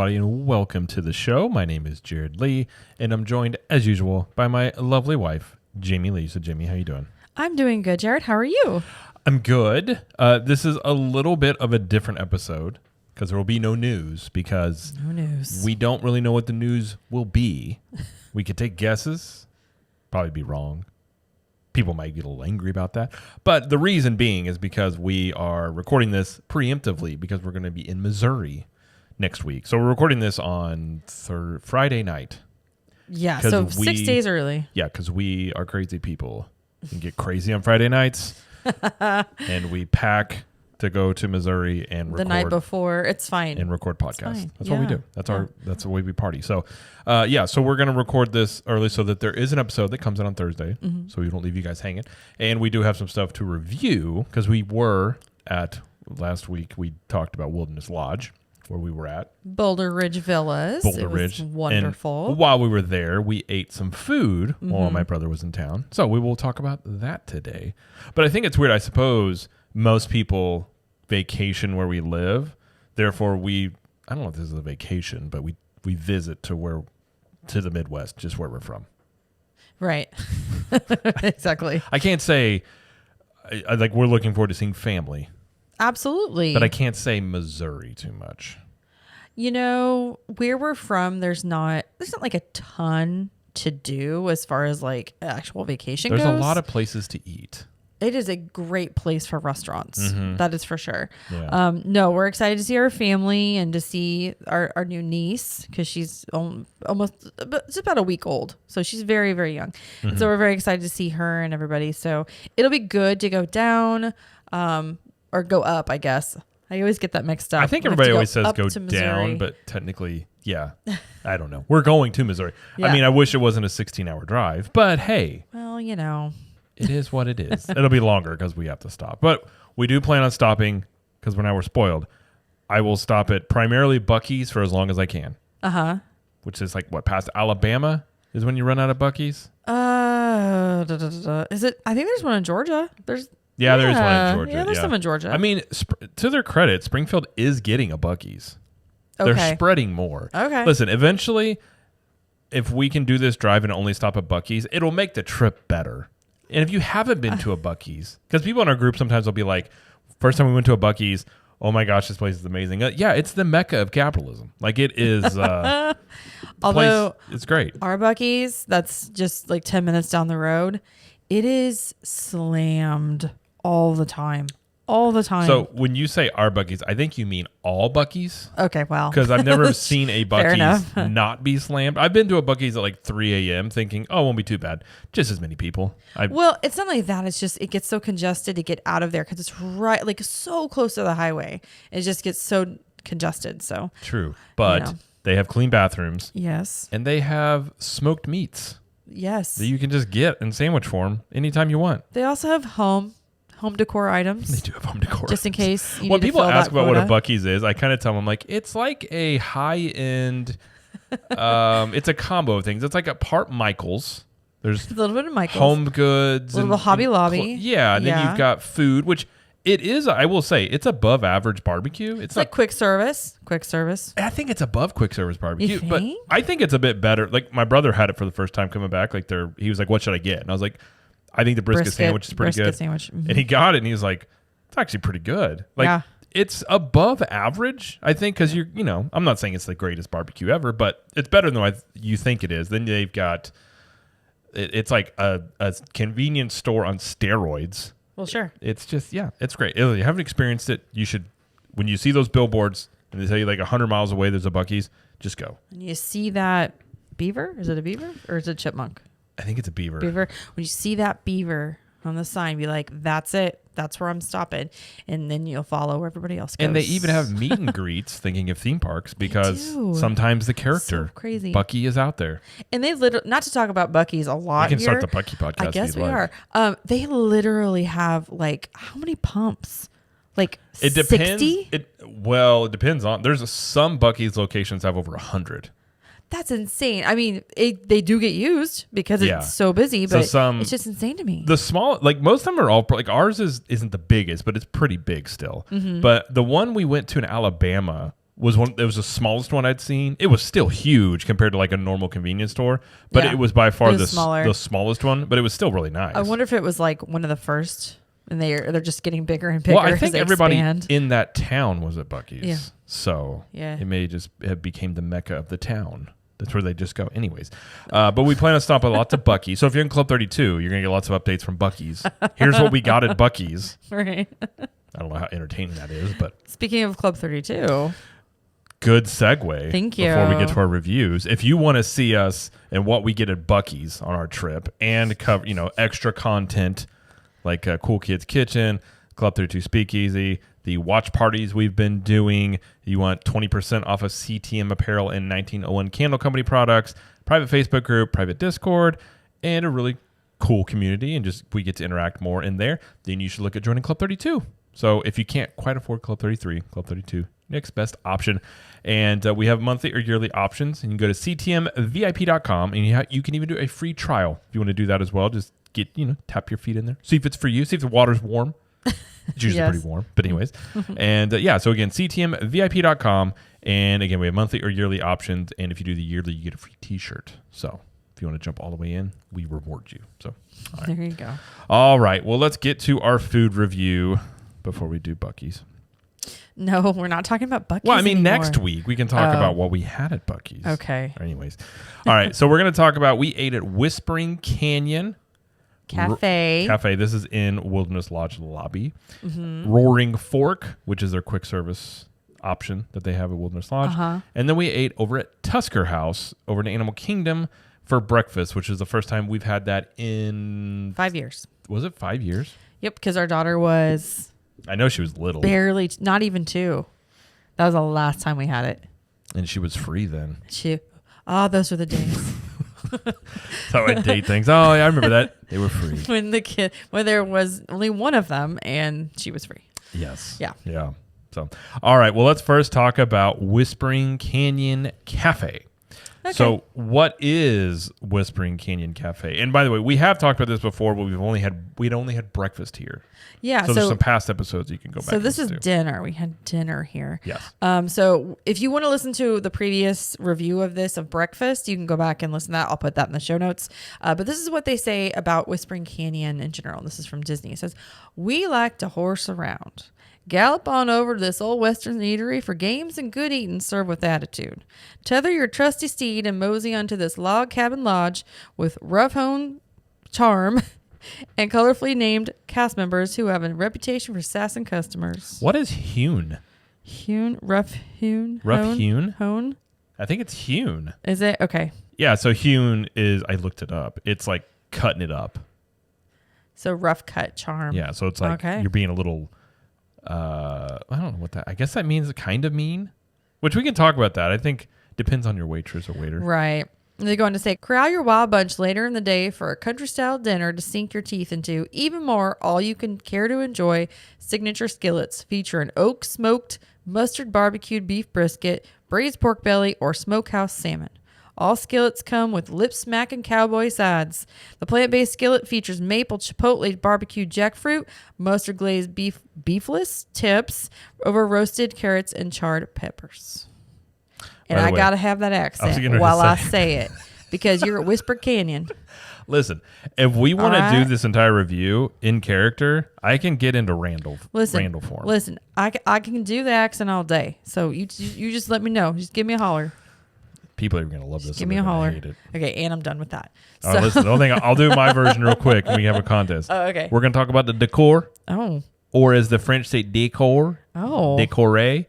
everybody, and welcome to the show. My name is Jared Lee, and I'm joined, as usual, by my lovely wife, Jamie Lee. So, Jamie, how you doing? I'm doing good, Jared. How are you? I'm good. This is a little bit of a different episode because there will be no news because we don't really know what the news will be. We could take guesses, probably be wrong. People might get a little angry about that. But the reason being is because we are recording this preemptively because we're going to be in Missouri next week. So we're recording this on Friday night. Yeah, so 6 days early. Yeah, because we are crazy people and get crazy on Friday nights. And we pack to go to Missouri and record. The night before. It's fine. And record podcasts. That's what we do. That's the way we party. So, so we're going to record this early so that there is an episode that comes out on Thursday. Mm-hmm. So we don't leave you guys hanging. And we do have some stuff to review because we were at, last week, we talked about Wilderness Lodge, where we were at. Boulder Ridge Villas. Boulder Ridge. Wonderful. And while we were there, we ate some food while my brother was in town. So we will talk about that today. But I think it's weird. I suppose most people vacation where we live. Therefore, I don't know if this is a vacation, but we visit to the Midwest, just where we're from. Right. Exactly. I can't say, like, we're looking forward to seeing family. Absolutely. But I can't say Missouri too much. You know, where we're from, there's not like a ton to do as far as like actual vacation goes. There's a lot of places to eat. It is a great place for restaurants. Mm-hmm. That is for sure. Yeah. No, we're excited to see our family and to see our new niece because she's almost just about a week old. So she's very, very young. Mm-hmm. And so we're very excited to see her and everybody. So it'll be good to go down or go up, I guess. I always get that mixed up. I think everybody always says go down, but technically, yeah. I don't know. We're going to Missouri. Yeah. I mean, I wish it wasn't a 16-hour drive, but hey. Well, you know. It is what it is. It'll be longer because we have to stop. But we do plan on stopping because we're spoiled. I will stop at primarily Buc-ee's for as long as I can. Uh-huh. Which is like, past Alabama is when you run out of Buc-ee's? Is it? I think there's one in Georgia. There is one in Georgia. Yeah, there's some in Georgia. I mean, to their credit, Springfield is getting a Buc-ee's. Okay. They're spreading more. Okay. Listen, eventually, if we can do this drive and only stop at Buc-ee's, it'll make the trip better. And if you haven't been to a Buc-ee's, because people in our group sometimes will be like, first time we went to a Buc-ee's, oh my gosh, this place is amazing. Yeah, it's the mecca of capitalism. Like it is. Although it's great. Our Buc-ee's, that's just like 10 minutes down the road, it is slammed all the time. All the time. So when you say our Buc-ee's, I think you mean all Buc-ee's. Okay, well. Because I've never seen a Buc-ee's not be slammed. I've been to a Buc-ee's at like 3 a.m. thinking, oh, it won't be too bad. Just as many people. Well, it's not like that. It's just it gets so congested to get out of there because it's right, like so close to the highway. It just gets so congested. So true. But they have clean bathrooms. Yes. And they have smoked meats. Yes. That you can just get in sandwich form anytime you want. They also have home decor items. They do have home decor. Just in case you when need people to fill ask that about quota. what a Buc-ee's is, I kind of tell them like it's like a high-end it's a combo of things. It's like a part Michael's. There's a little bit of Michael's. Home goods. A little Hobby Lobby. And then you've got food, which it is, I will say, it's above average barbecue. It's like quick service. Quick service. I think it's above quick service barbecue. You think? But I think it's a bit better. Like my brother had it for the first time coming back. Like he was like, what should I get? And I was like, I think the brisket sandwich is pretty good. Sandwich. Mm-hmm. And he got it and he was like, it's actually pretty good. Like it's above average, I think, because I'm not saying it's the greatest barbecue ever, but it's better than what you think it is. Then they've got, it's like a convenience store on steroids. Well, sure. It's just, it's great. If you haven't experienced it, you should, when you see those billboards and they tell you like 100 miles away there's a Buc-ee's, just go. And you see that beaver? Is it a beaver or is it a chipmunk? I think it's a beaver. When you see that beaver on the sign, be like, that's it. That's where I'm stopping. And then you'll follow where everybody else goes. And they even have meet and greets, thinking of theme parks, because sometimes the character, crazy. Buc-ee, is out there. And they literally, not to talk about Buc-ee's a lot We can here. start the Buc-ee podcast. I guess we like. are. They literally have like, how many pumps? Like it depends. 60? It depends on, there's some Buc-ee's locations have over 100. That's insane. I mean, they do get used because it's so busy, but it's just insane to me. The small, like most of them are all, like ours isn't the biggest, but it's pretty big still. Mm-hmm. But the one we went to in Alabama It was the smallest one I'd seen. It was still huge compared to like a normal convenience store, but it was by far the smallest one, but it was still really nice. I wonder if it was like one of the first and they're just getting bigger and bigger. Well, I think everybody expand. in that town was at Buc-ee's. Yeah. So it may just have became the mecca of the town. That's where they just go. Anyways, but we plan on stopping lots of Buc-ee's. So if you're in Club 32, you're going to get lots of updates from Buc-ee's. Here's what we got at Buc-ee's. Right. I don't know how entertaining that is, but... Speaking of Club 32... Good segue. Thank you. Before we get to our reviews, if you want to see us and what we get at Buc-ee's on our trip and cover, extra content like Cool Kids Kitchen, Club 32 Speakeasy, the watch parties we've been doing, you want 20% off of CTM apparel and 1901 Candle Company products, private Facebook group, private Discord, and a really cool community, and just we get to interact more in there, then you should look at joining Club 32. So if you can't quite afford Club 33, Club 32, next best option. And we have monthly or yearly options. And you can go to ctmvip.com and you can even do a free trial. If you want to do that as well, just tap your feet in there. See if it's for you. See if the water's warm. It's usually pretty warm. But anyways. And so again, ctmvip.com. And again, we have monthly or yearly options. And if you do the yearly, you get a free t-shirt. So if you want to jump all the way in, we reward you. So There you go. All right. Well, let's get to our food review before we do Buc-ee's. No, we're not talking about Buc-ee's Well, I mean, anymore. next week we can talk about what we had at Buc-ee's. Okay. Anyways. All right. So we're going to talk about, we ate at Whispering Canyon Cafe. This is in Wilderness Lodge lobby. Mm-hmm. Roaring Fork, which is their quick service option that they have at Wilderness Lodge. Uh-huh. And then we ate over at Tusker House over in Animal Kingdom for breakfast, which is the first time we've had that in... 5 years. Was it 5 years? Yep, because our daughter was... I know she was little. Barely, not even 2. That was the last time we had it. And she was free then. Those were the days. That's how I date things. Oh, yeah, I remember that. They were free. when there was only one of them and she was free. Yes. Yeah. Yeah. So, all right. Well, let's first talk about Whispering Canyon Cafe. Okay. So what is Whispering Canyon Cafe? And by the way, we have talked about this before, but we'd only had breakfast here. Yeah. So there's some past episodes you can go back. So this is dinner. We had dinner here. Yes. So if you want to listen to the previous review of breakfast, you can go back and listen to that. I'll put that in the show notes. But this is what they say about Whispering Canyon in general. This is from Disney. It says, "We like to horse around. Gallop on over to this old Western eatery for games and good eating served with attitude. Tether your trusty steed and mosey onto this log cabin lodge with rough-hewn charm and colorfully named cast members who have a reputation for sassing customers." What is hewn? Hewn? Rough-hewn? Rough-hewn? Hone? I think it's hewn. Is it? Okay. Yeah, so hewn is, I looked it up. It's like cutting it up. So rough cut charm. Yeah, so it's like you're being a little... I don't know what that... I guess that means kind of mean, which we can talk about that. I think depends on your waitress or waiter. Right. And they go on to say, corral your wild bunch later in the day for a country-style dinner to sink your teeth into. Even more, all you can care to enjoy signature skillets feature an oak-smoked, mustard barbecued beef brisket, braised pork belly, or smokehouse salmon. All skillets come with lip-smacking cowboy sides. The plant-based skillet features maple chipotle barbecued jackfruit, mustard glazed beefless tips over roasted carrots and charred peppers. And I got to have that accent while I say it because you're at Whisper Canyon. Listen, if we want to do this entire review in character, I can get into Randall form. Listen, I can do the accent all day. So you just let me know. Just give me a holler. People are going to love this. Give me a holler. Okay, and I'm done with that. All right, listen, the only thing, I'll do my version real quick and we have a contest. Oh, okay. We're going to talk about the decor. Oh. Or as the French say, décor. Oh. Décoré.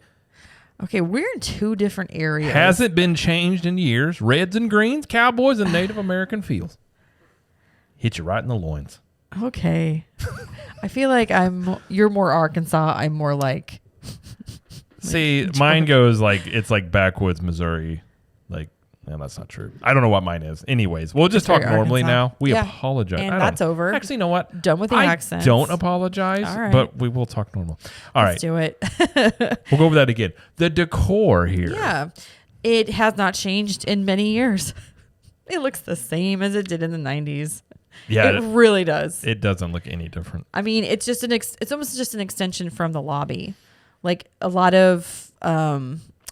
Okay, we're in 2 different areas. Hasn't been changed in years. Reds and greens, cowboys and Native American feels. Hit you right in the loins. Okay. I feel like you're more Arkansas. I'm more like... See, mine goes like, it's like backwoods Missouri. Like, no, that's not true. I don't know what mine is. Anyways, we'll just talk normally now. We apologize. And that's over. Actually, you know what? Done with the accents. Don't apologize, but we will talk normal. All right. Let's do it. We'll go over that again. The decor here. Yeah. It has not changed in many years. It looks the same as it did in the 90s. Yeah. It really does. It doesn't look any different. I mean, it's just it's almost just an extension from the lobby. Like a lot of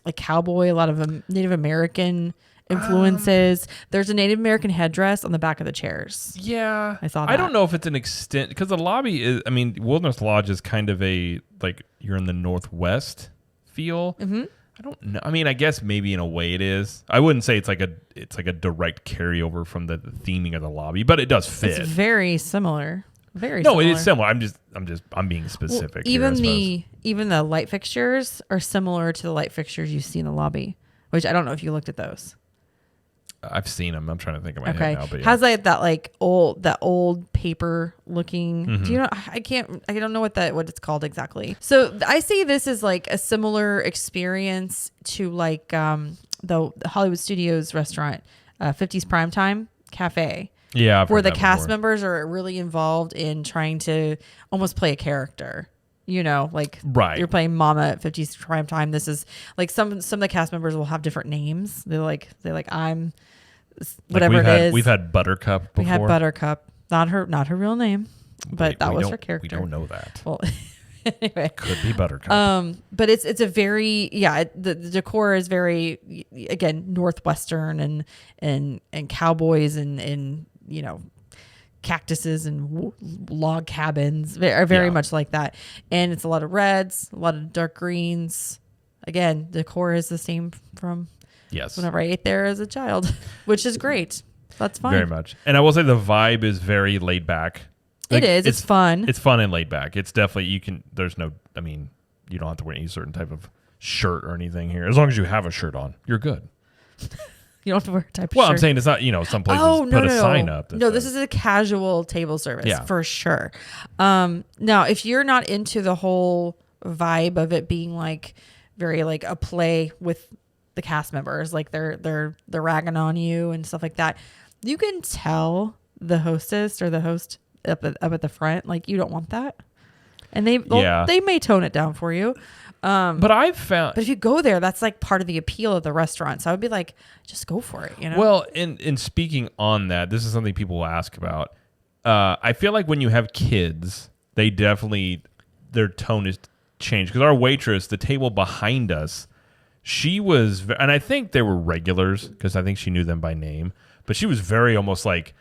like cowboy, a lot of Native American influences. There's a Native American headdress on the back of the chairs. Yeah. I saw that. I don't know if it's an extent, because the lobby is, I mean, Wilderness Lodge is kind of a, like, you're in the Northwest feel. Mm-hmm. I don't know. I mean, I guess maybe in a way it is. I wouldn't say it's like a direct carryover from the theming of the lobby, but it does fit. It's very similar. Very no, similar. it is similar. I'm being specific. Well, even the light fixtures are similar to the light fixtures you see in the lobby, which I don't know if you looked at those. I've seen them. I'm trying to think of my head now. But yeah. Has like that old paper looking. Mm-hmm. Do you know? I don't know what it's called exactly. So I see this as like a similar experience to like the Hollywood Studios restaurant, 50s Primetime Cafe. Yeah, where the cast members are really involved in trying to almost play a character. You know, like you're playing Mama at 50s Primetime. This is like some of the cast members will have different names. They're like I'm whatever it is. We've had Buttercup before. We had Buttercup, not her real name, but that was her character. We don't know that. Well, anyway, could be Buttercup. But it's a very the decor is very again Northwestern and cowboys and you know, cactuses and log cabins are very much like that. And it's a lot of reds, a lot of dark greens. Again, the decor is the same from whenever I ate there as a child, which is great. That's fine. Very much. And I will say the vibe is very laid back. Like, it is. It's fun. It's fun and laid back. It's definitely, you don't have to wear any certain type of shirt or anything here. As long as you have a shirt on, you're good. You don't have to wear a type of shirt. Well, I'm saying it's not, some places put a sign up. No, this is a casual table service for sure. Now, if you're not into the whole vibe of it being like very like a play with the cast members, like they're ragging on you and stuff like that, you can tell the hostess or the host up at the front, like you don't want that. And they may tone it down for you. But I've found... But if you go there, that's like part of the appeal of the restaurant. So I would be like, just go for it, you know? Well, in speaking on that, this is something people will ask about. I feel like when you have kids, they definitely... Their tone is changed. Because our waitress, the table behind us, she was... And I think they were regulars, because I think she knew them by name. But she was very almost like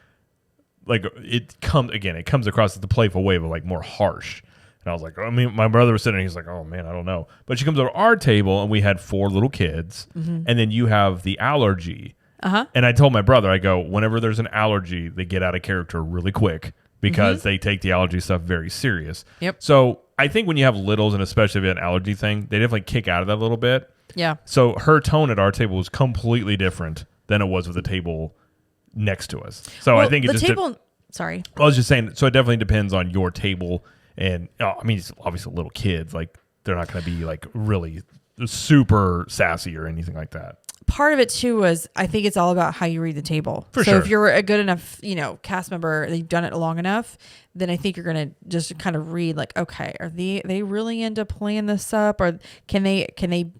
it comes across as the playful way, but like more harsh. And I was like, my brother was sitting there, he's like, oh man, I don't know. But she comes over to our table and we had 4 little kids. Mm-hmm. And then you have the allergy. Uh-huh. And I told my brother, I go, whenever there's an allergy, they get out of character really quick because they take the allergy stuff very serious. Yep. So I think when you have littles, and especially if you have an allergy thing, they definitely kick out of that a little bit. Yeah. So her tone at our table was completely different than it was with the table next to us. So I think sorry. I was just saying, so it definitely depends on your table. And it's obviously little kids, like they're not going to be like really super sassy or anything like that. Part of it too was I think it's all about how you read the table. So if you're a good enough, cast member, and you've done it long enough, then I think you're going to just kind of read like, okay, are they really into playing this up, or can they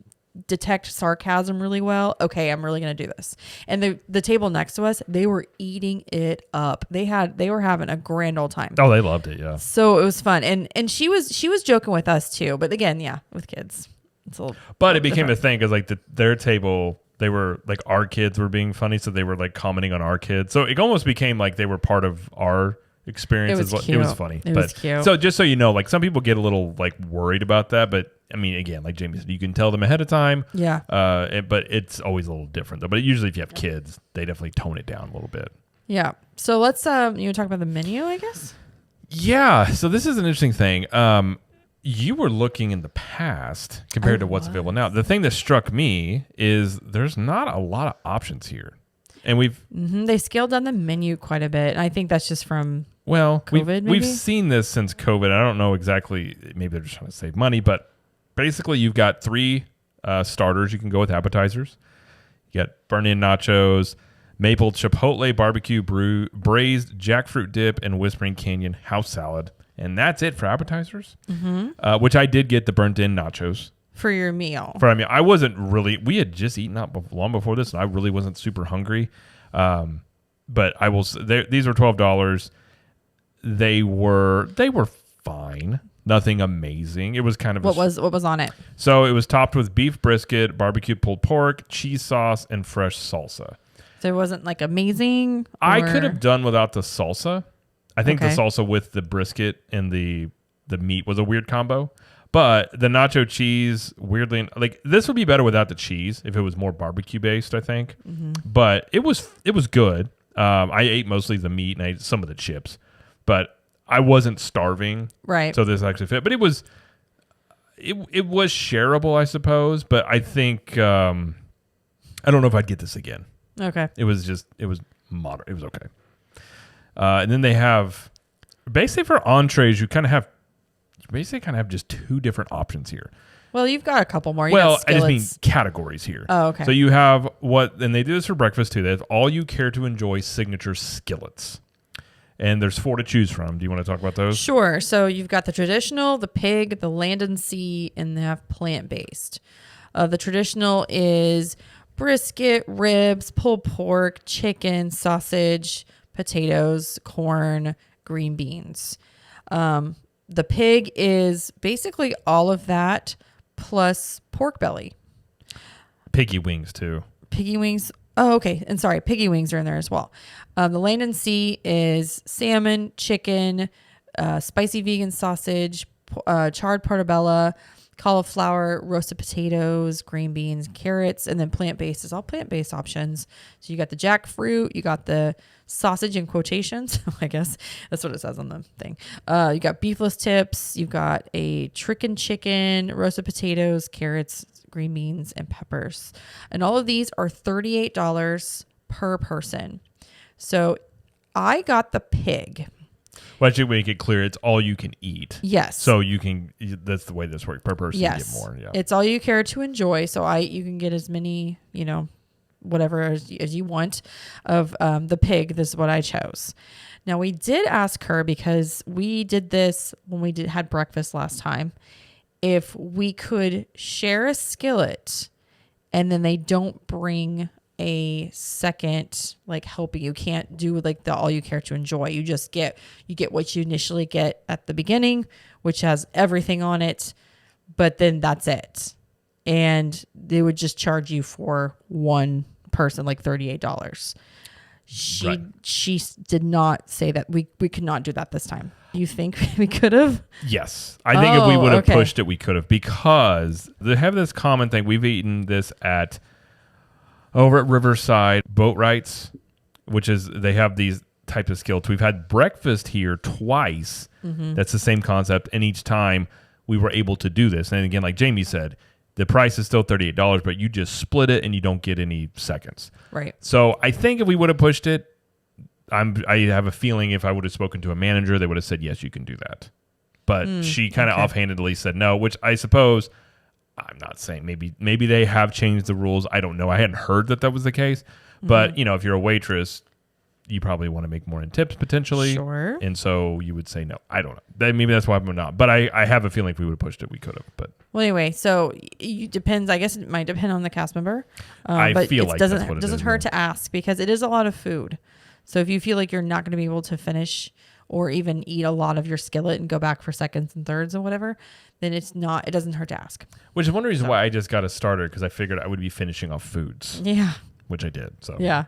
detect sarcasm really well? Okay, I'm really going to do this. And the table next to us, they were eating it up. They were having a grand old time. Oh, they loved it, yeah. So it was fun. And she was joking with us too, but again, with kids. But it became a thing because like their table, they were like, our kids were being funny, so they were like commenting on our kids. So it almost became like they were part of our experience. It was funny. It was cute. So just so you know, like some people get a little like worried about that, but I mean, again, like Jamie said, you can tell them ahead of time. Yeah. But it's always a little different though. But usually if you have kids, they definitely tone it down a little bit. Yeah. So let's talk about the menu, I guess. Yeah. So this is an interesting thing. You were looking in the past compared to what's available now. The thing that struck me is there's not a lot of options here. And they scaled down the menu quite a bit. I think that's just from COVID. We've seen this since COVID. I don't know exactly. Maybe they're just trying to save money, but basically you've got 3 starters. You can go with appetizers. You got burnt-in nachos, maple chipotle barbecue braised jackfruit dip, and Whispering Canyon house salad. And that's it for appetizers, which I did get the burnt-in nachos. For your meal. I wasn't really... We had just eaten out long before this, and I really wasn't super hungry. But I will... These were $12. They were fine. Nothing amazing. It was kind of what was on it? So it was topped with beef brisket, barbecue pulled pork, cheese sauce, and fresh salsa. So it wasn't like amazing. I could have done without the salsa. I think the salsa with the brisket and the meat was a weird combo. But the nacho cheese, weirdly, like this would be better without the cheese if it was more barbecue based, I think. Mm-hmm. But it was good. I ate mostly the meat and I ate some of the chips, but I wasn't starving. Right. So this actually fit. But it was shareable, I suppose. But I think I don't know if I'd get this again. Okay. It was moderate. It was okay. And then they have basically for entrees, you kind of have just two different options here. Well, you've got a couple more. I just mean categories here. Oh, okay. So you have and they do this for breakfast too. They have all you care to enjoy signature skillets. And there's 4 to choose from. Do you want to talk about those? Sure. So you've got the traditional, the pig, the land and sea, and they have plant-based. The traditional is brisket, ribs, pulled pork, chicken, sausage, potatoes, corn, green beans. The pig is basically all of that plus pork belly. Piggy wings too. Piggy wings. Oh, okay. And sorry, piggy wings are in there as well. The land and sea is salmon, chicken, spicy vegan sausage, charred portobello, cauliflower, roasted potatoes, green beans, carrots, and then plant-based is all plant-based options. So you got the jackfruit, you got the sausage in quotations, I guess that's what it says on the thing. You got beefless tips, you've got a chicken, roasted potatoes, carrots, green beans, and peppers. And all of these are $38 per person. So I got the pig. Well, actually, make it clear, it's all you can eat. Yes. So that's the way this works. Per person, yes. You get more. Yeah. It's all you care to enjoy. So you can get as many, whatever as you want of the pig. This is what I chose. Now, we did ask her, because we did this when we had breakfast last time, if we could share a skillet and then they don't bring a second helping. You can't do the all you care to enjoy. You get what you initially get at the beginning, which has everything on it, but then that's it. And they would just charge you for one person $38. She did not say that we could not do that this time. You think we could have? Yes. I think if we would have pushed it, we could have, because they have this common thing. We've eaten this over at Riverside Boat Rights, which is, they have these types of skillets. We've had breakfast here twice. Mm-hmm. That's the same concept. And each time we were able to do this. And again, like Jamie said, the price is still $38, but you just split it and you don't get any seconds. Right. So I think if we would have pushed it, I have a feeling if I would have spoken to a manager, they would have said, yes, you can do that. But she kind of offhandedly said no, which I suppose, I'm not saying, maybe they have changed the rules. I don't know. I hadn't heard that was the case. Mm-hmm. But, if you're a waitress, you probably want to make more in tips potentially. Sure. And so you would say no. I don't know. Maybe that's why I'm not. But I have a feeling if we would have pushed it, we could have. But well, anyway, so it depends. I guess it might depend on the cast member. I feel like doesn't hurt to ask, because it is a lot of food. So if you feel like you're not going to be able to finish or even eat a lot of your skillet and go back for seconds and thirds or whatever, then it doesn't hurt to ask. Which is one reason why I just got a starter, because I figured I would be finishing off foods. Yeah. Which I did. So yeah.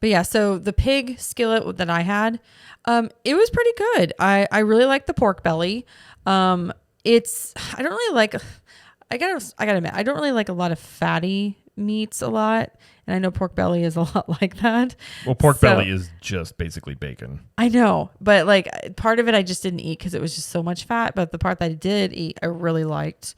But yeah, so the pig skillet that I had, it was pretty good. I really like the pork belly. I don't really like, I gotta admit, I don't really like a lot of fatty meats a lot. And I know pork belly is a lot like that. Well, pork belly is just basically bacon. I know, but part of it I just didn't eat because it was just so much fat. But the part that I did eat, I really liked.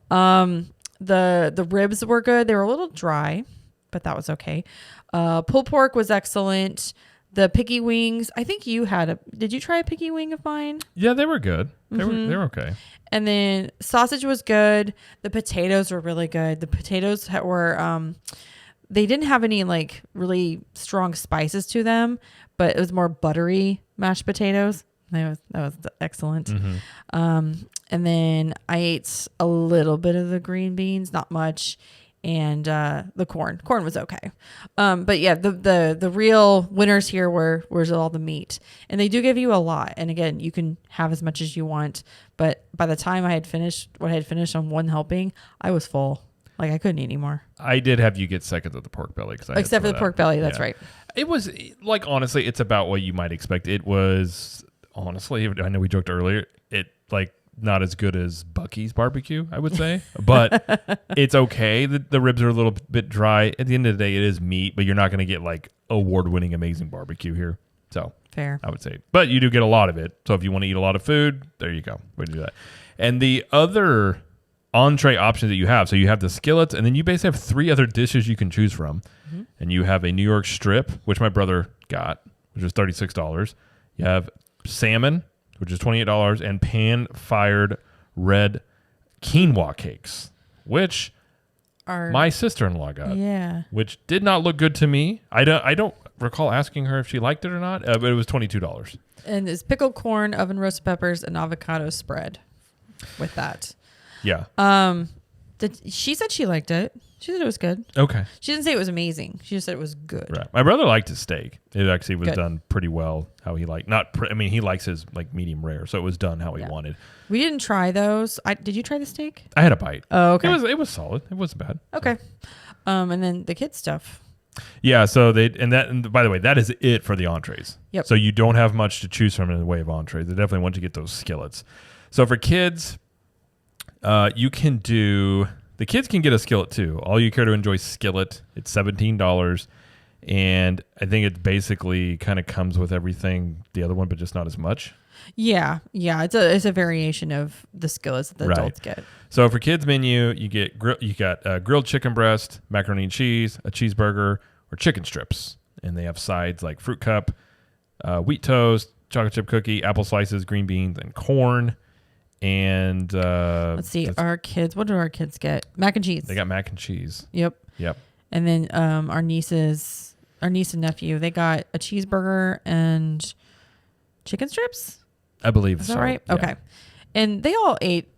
The ribs were good. They were a little dry, but that was okay. Pulled pork was excellent. The piggy wings, I think did you try a piggy wing of mine? Yeah, they were good. They were okay. And then sausage was good. The potatoes were really good. The potatoes were, they didn't have any really strong spices to them, but it was more buttery mashed potatoes. That was excellent. Mm-hmm. And then I ate a little bit of the green beans, not much. and the corn. Corn was okay. But yeah, the real winners here were all the meat. And they do give you a lot. And again, you can have as much as you want. But by the time I had finished what I had finished on one helping, I was full. Like I couldn't eat anymore. I did have you get seconds of the pork belly. Except for the pork belly, that's right. It was like, honestly, it's about what you might expect. It was, honestly, I know we joked earlier, it like not as good as Bucky's barbecue, I would say, but it's okay. The ribs are a little bit dry. At the end of the day, it is meat, but you're not going to get like award-winning amazing barbecue here. So fair, I would say, but you do get a lot of it. So if you want to eat a lot of food, there you go. We do that. And the other entree options that you have, so you have the skillets, and then you basically have 3 other dishes you can choose from. And you have a New York strip, which my brother got, which was $36. You have salmon, which is $28, and pan-fired red quinoa cakes, which my sister-in-law got. Yeah. Which did not look good to me. I don't recall asking her if she liked it or not, but it was $22. And it's pickled corn, oven roasted peppers, and avocado spread with that. Yeah. She said she liked it. She said it was good. Okay. She didn't say it was amazing. She just said it was good. Right. My brother liked his steak. It actually was done pretty well. How he liked, he likes his like medium rare, so it was done how he wanted. We didn't try those. Did you try the steak? I had a bite. Oh, okay. It was solid. It wasn't bad. Okay. And then the kids stuff. Yeah. So and by the way, that is it for the entrees. Yep. So you don't have much to choose from in the way of entrees. They definitely want you to get those skillets. So for kids, you can do. The kids can get a skillet too. All you care to enjoy skillet. It's $17, and I think it basically kind of comes with everything the other one, but just not as much. Yeah. It's a variation of the skillets that the adults get. So for kids menu, you get grilled chicken breast, macaroni and cheese, a cheeseburger, or chicken strips, and they have sides like fruit cup, wheat toast, chocolate chip cookie, apple slices, green beans, and corn. And let's see, our kids. What do our kids get? Mac and cheese. They got mac and cheese. Yep. And then our niece and nephew, they got a cheeseburger and chicken strips. I believe Is that right? Yeah. Okay. And they all ate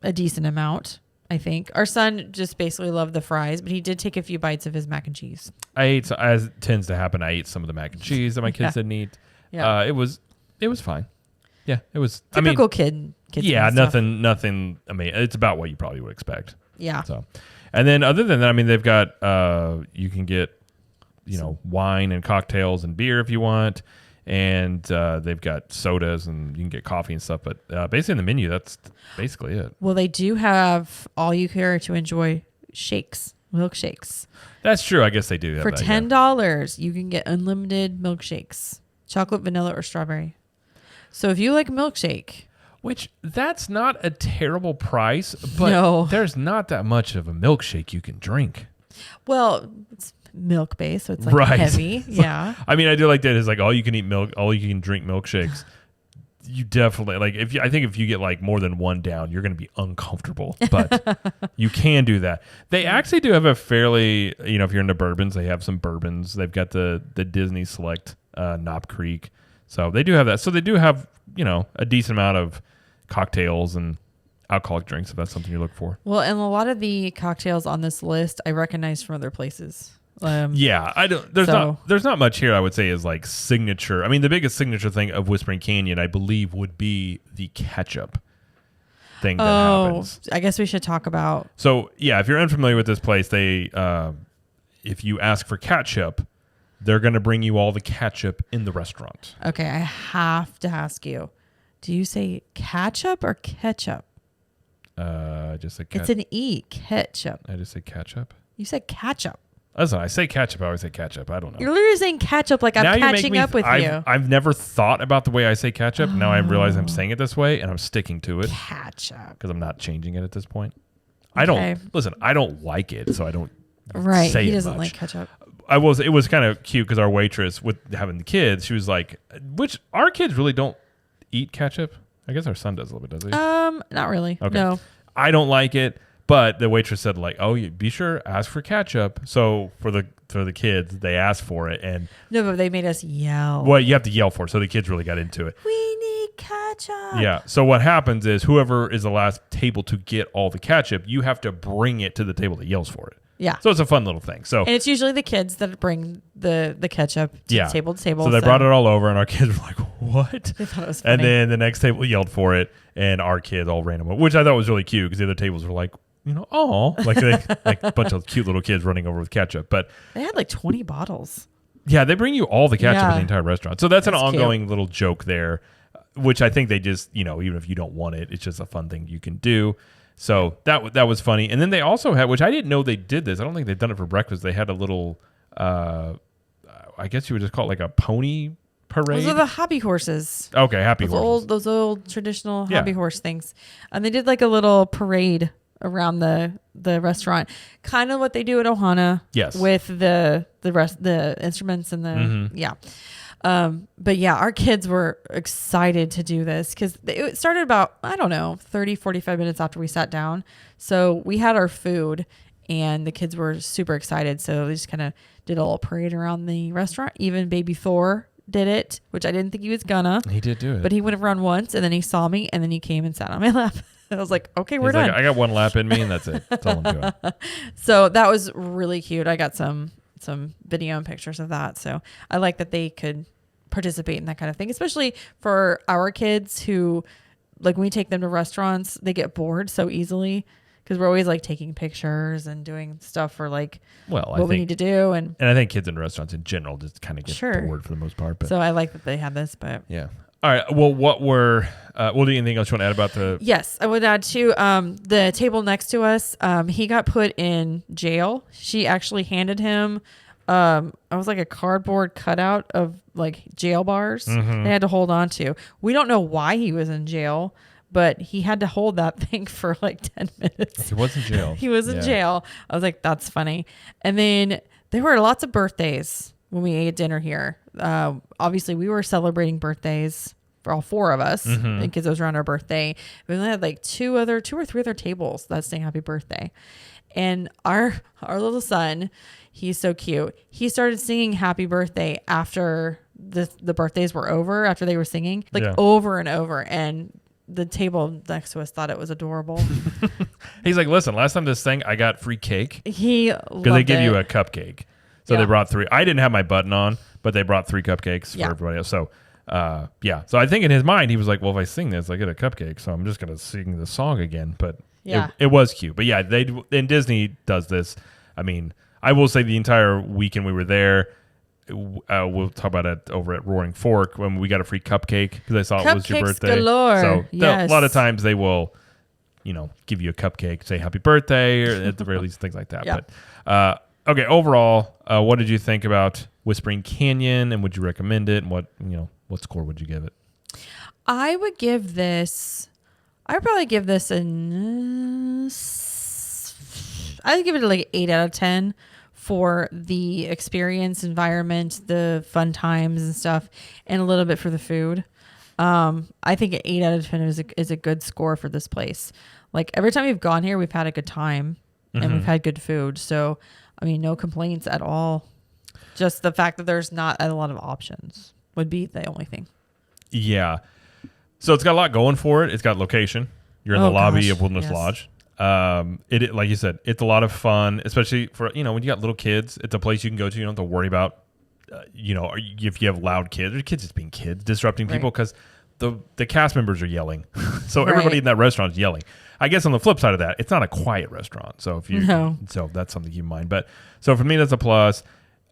a decent amount, I think. Our son just basically loved the fries, but he did take a few bites of his mac and cheese. I ate, as tends to happen, I ate some of the mac and cheese that my kids didn't eat. Yeah. It was fine. Yeah, it was typical kid. Yeah, nothing amazing. It's about what you probably would expect. Yeah. So, and then other than that, they've got you can get wine and cocktails and beer if you want, and they've got sodas and you can get coffee and stuff. But basically in the menu, that's basically it. Well, they do have all you care to enjoy shakes, milkshakes. That's true. I guess they do have for that, $10. You can get unlimited milkshakes, chocolate, vanilla, or strawberry. So if you like a milkshake. Which, that's not a terrible price, but there's not that much of a milkshake you can drink. Well, it's milk-based, so it's like heavy. Yeah. I do like that. It's like all you can eat milk, all you can drink milkshakes. You definitely, I think if you get like more than one down, you're going to be uncomfortable, but you can do that. They actually do have a fairly, if you're into bourbons, they have some bourbons. They've got the Disney Select Knob Creek. So they do have that. So they do have, a decent amount of cocktails and alcoholic drinks if that's something you look for. Well, and a lot of the cocktails on this list I recognize from other places. I don't. There's not much here. I would say is like signature. The biggest signature thing of Whispering Canyon, I believe, would be the ketchup thing that happens. I guess we should talk about. So yeah, if you're unfamiliar with this place, they if you ask for ketchup, they're going to bring you all the ketchup in the restaurant. Okay, I have to ask you. Do you say ketchup or ketchup? I just said ketchup. It's an E, ketchup. I just said ketchup. You said ketchup. Listen, I say ketchup. I always say ketchup. I don't know. You're literally saying ketchup like I'm catching up with you. I've never thought about the way I say ketchup. Now I realize I'm saying it this way, and I'm sticking to it. Ketchup. Because I'm not changing it at this point. Okay. I don't like it, so I don't say he doesn't much. Like ketchup. It was kind of cute because our waitress, with having the kids, she was like, which our kids really don't eat ketchup. I guess our son does a little bit, does he? Not really. Okay. No. I don't like it, but the waitress said like, "Oh, you be sure ask for ketchup." So for the kids, they asked for it, and but they made us yell. Well, you have to yell for it, so the kids really got into it. We need ketchup. Yeah. So what happens is whoever is the last table to get all the ketchup, you have to bring it to the table that yells for it. Yeah. So it's a fun little thing. So and it's usually the kids that bring the ketchup to table to table. So they brought it all over, and our kids were like, "What?" They thought it was funny. And then the next table yelled for it, and our kids all ran over, which I thought was really cute because the other tables were like, oh, like a bunch of cute little kids running over with ketchup. But they had like 20 bottles. Yeah, they bring you all the ketchup in the entire restaurant. So that's an ongoing cute. Little joke there, which I think they just, even if you don't want it, it's just a fun thing you can do. So that was funny. And then they also had, which I didn't know they did this. I don't think they've done it for breakfast. They had a little, I guess you would just call it like a pony parade. Those are the hobby horses. Okay, happy horses. Those old traditional hobby horse things. And they did like a little parade around the restaurant, kind of what they do at Ohana. Yes. With the instruments and the but yeah, our kids were excited to do this because it started about 30-45 minutes after we sat down. So we had our food and the kids were super excited. So they just kind of did a little parade around the restaurant. Even baby Thor did it, which I didn't think he was gonna. He did do it, but he went around once and then he saw me and then he came and sat on my lap. I was like, okay, we're done. Like, I got one lap in me and that's it. That's all I'm doing. So that was really cute. I got some video and pictures of that. So I like that they could participate in that kind of thing, especially for our kids who, like, when we take them to restaurants, they get bored so easily because we're always like taking pictures and doing stuff for like we need to do. And I think kids in restaurants in general just kind of get bored for the most part. But. So I like that they had this, but yeah. All right. Well, do anything else you want to add about the? Yes, I would add too. The table next to us, he got put in jail. She actually handed him, I was like a cardboard cutout of like jail bars. They had to hold on to. We don't know why he was in jail, but he had to hold that thing for like 10 minutes. He was in jail. He was in jail. I was like, that's funny. And then there were lots of birthdays when we ate dinner here. Obviously we were celebrating birthdays for all four of us because it was around our birthday. We only had like two or three other tables that saying happy birthday. And our little son, he's so cute. He started singing happy birthday after the birthdays were over, after they were singing over and over. And the table next to us thought it was adorable. He's like, listen, last time this thing, I got free cake. Because they give you a cupcake. So they brought 3. I didn't have my button on, but they brought 3 cupcakes for everybody else. So, So I think in his mind, he was like, well, if I sing this, I get a cupcake. So I'm just going to sing the song again. But it was cute. But yeah, Disney does this. I mean, I will say the entire weekend we were there, we'll talk about it over at Roaring Fork when we got a free cupcake because I saw it was your birthday. Galore. So a lot of times they will, give you a cupcake, say happy birthday, or at the very least things like that. But okay, overall, what did you think about Whispering Canyon, and would you recommend it? And what score would you give it? I would probably give this I'd give it like 8 out of 10 for the experience, environment, the fun times and stuff, and a little bit for the food. I think an 8 out of 10 is a good score for this place. Like every time we've gone here, we've had a good time and we've had good food. So, I mean, no complaints at all. Just the fact that there's not a lot of options would be the only thing. Yeah. So it's got a lot going for it. It's got location. You're in the lobby of Wilderness Lodge. It like you said, it's a lot of fun, especially for when you got little kids. It's a place you can go to. You don't have to worry about if you have loud kids or kids just being kids disrupting people because the cast members are yelling. So everybody in that restaurant is yelling. I guess on the flip side of that, it's not a quiet restaurant. So so that's something to keep in mind. But so for me, that's a plus.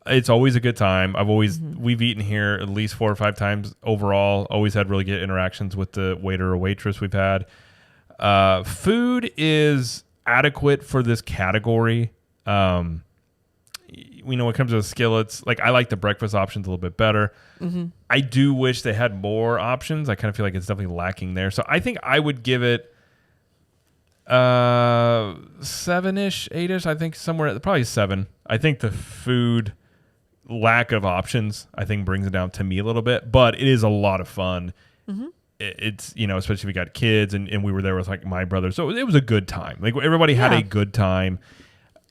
It's always a good time. We've eaten here at least 4 or 5 times overall. Always had really good interactions with the waiter or waitress we've had. Food is adequate for this category. When it comes to the skillets, like I like the breakfast options a little bit better. I do wish they had more options. I kind of feel like it's definitely lacking there. So I think I would give it 7-ish, 8-ish. I think somewhere probably 7. I think the food lack of options, I think, brings it down to me a little bit, but it is a lot of fun. It's especially if we got kids and we were there with like my brother, so it was a good time. Like everybody had a good time,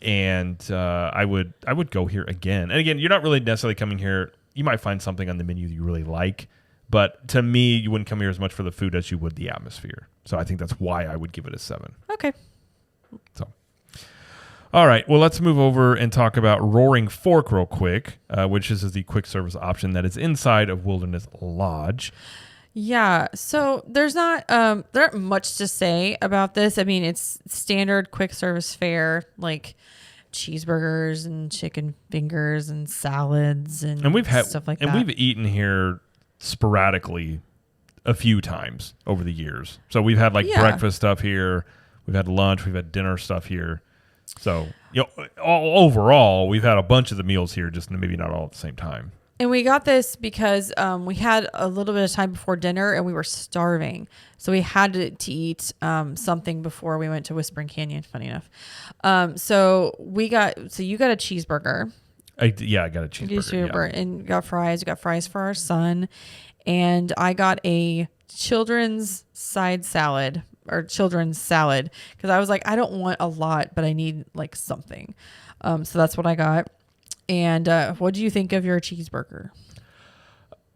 and I would go here again. And again, you're not really necessarily coming here. You might find something on the menu that you really like, but to me, you wouldn't come here as much for the food as you would the atmosphere. So I think that's why I would give it a 7. Okay. So All right. Well, let's move over and talk about Roaring Fork real quick, which is the quick service option that is inside of Wilderness Lodge. Yeah. So there's not there aren't much to say about this. I mean, it's standard quick service fare, like cheeseburgers and chicken fingers and salads and we've had stuff like that. And we've eaten here sporadically a few times over the years. So we've had breakfast stuff here. We've had lunch. We've had dinner stuff here. So, overall, we've had a bunch of the meals here, just maybe not all at the same time. And we got this because we had a little bit of time before dinner and we were starving. So we had to eat something before we went to Whispering Canyon, funny enough. So you got a cheeseburger. I got a cheeseburger. And got fries. We got fries for our son. And I got a children's salad because I was like, I don't want a lot, but I need like something. So that's what I got. And what do you think of your cheeseburger?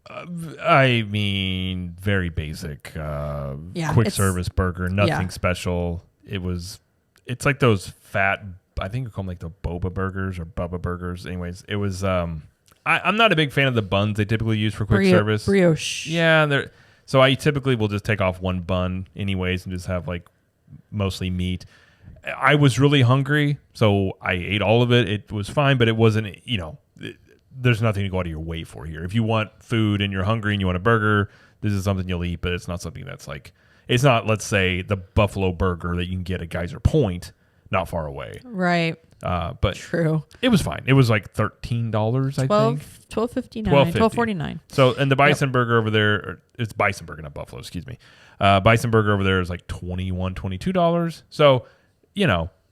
I mean, very basic, quick service burger, nothing special. It's like those fat, I think we call them like the boba burgers or Bubba burgers. Anyways, it was, I'm not a big fan of the buns they typically use for quick service. Brioche. Yeah. So I typically will just take off one bun anyways and just have like mostly meat. I was really hungry, so I ate all of it. It was fine, but it wasn't, there's nothing to go out of your way for here. If you want food and you're hungry and you want a burger, this is something you'll eat, but it's not something that's like, it's not, let's say, the Buffalo Burger that you can get at Geyser Point, not far away. Right. But true. It was fine. It was like $13, I think. $12.59. $12.49. So, and the Bison Burger over there, it's Bison Burger, not Buffalo, excuse me. Bison Burger over there is like $21, $22. So,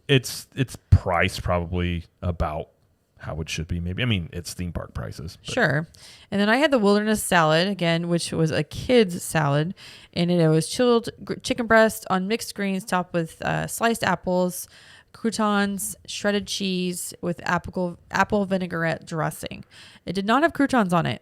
it's priced probably about how it should be. Maybe. I mean, it's theme park prices. But. Sure. And then I had the wilderness salad again, which was a kid's salad, and it was chilled chicken breast on mixed greens, topped with sliced apples, croutons, shredded cheese with apple vinaigrette dressing. It did not have croutons on it.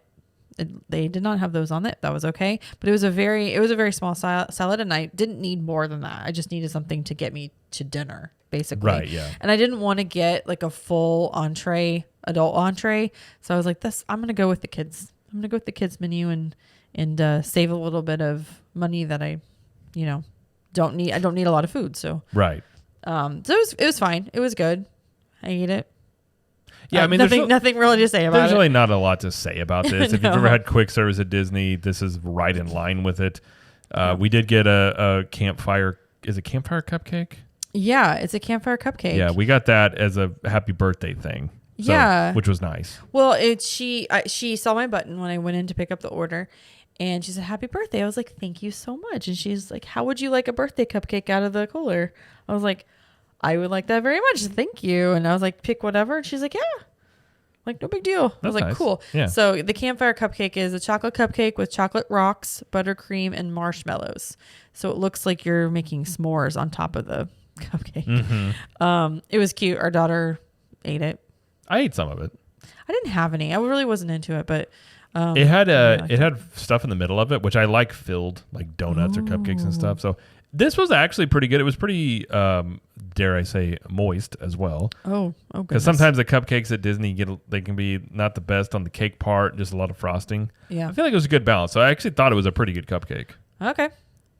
They did not have those on it. That was okay. But it was a very small salad, and I didn't need more than that. I just needed something to get me to dinner, basically. Right, yeah. And I didn't want to get like a full adult entree. So I was like, I'm going to go with the kids. I'm going to go with the kids menu and save a little bit of money that I don't need. I don't need a lot of food. So right. So it was fine. It was good. I ate it. Yeah, I mean, nothing really to say about it. There's really not a lot to say about this. If you've ever had quick service at Disney, this is right in line with it. We did get a Campfire. Is it Campfire Cupcake? Yeah, it's a Campfire Cupcake. Yeah, we got that as a happy birthday thing. So, which was nice. Well, she saw my button when I went in to pick up the order, and she said, "Happy birthday." I was like, "Thank you so much." And she's like, "How would you like a birthday cupcake out of the cooler?" I was like, "I would like that very much. Thank you." And I was like, "Pick whatever." And she's like, "Yeah." Like, no big deal. I was like, nice. Cool. Yeah. So the Campfire Cupcake is a chocolate cupcake with chocolate rocks, buttercream, and marshmallows. So it looks like you're making s'mores on top of the cupcake. Mm-hmm. It was cute. Our daughter ate it. I ate some of it. I didn't have any. I really wasn't into it, but it had stuff in the middle of it, which I like filled, like donuts or cupcakes and stuff. So this was actually pretty good. It was pretty, dare I say, moist as well. Oh, because sometimes the cupcakes at Disney they can be not the best on the cake part, just a lot of frosting. Yeah, I feel like it was a good balance. So I actually thought it was a pretty good cupcake. Okay,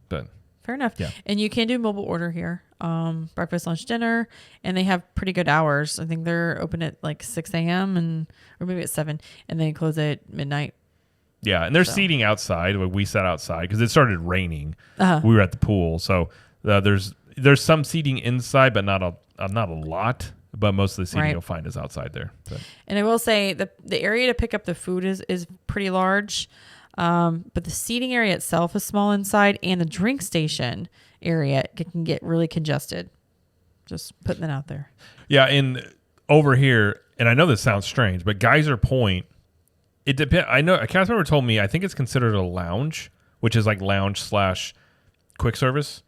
but fair enough. Yeah, and you can do mobile order here, breakfast, lunch, dinner, and they have pretty good hours. I think they're open at like 6 a.m. or maybe at 7, and they close at midnight. Yeah, and there's seating outside. We sat outside because it started raining. We were at the pool, so there's some seating inside, but not a lot. But most of the seating you'll find is outside there. So. And I will say the area to pick up the food is pretty large, but the seating area itself is small inside, and the drink station area can get really congested. Just putting that out there. Yeah, and over here, and I know this sounds strange, but Geyser Point. It depends. I know a cast member told me I think it's considered a lounge, which is like lounge / quick service.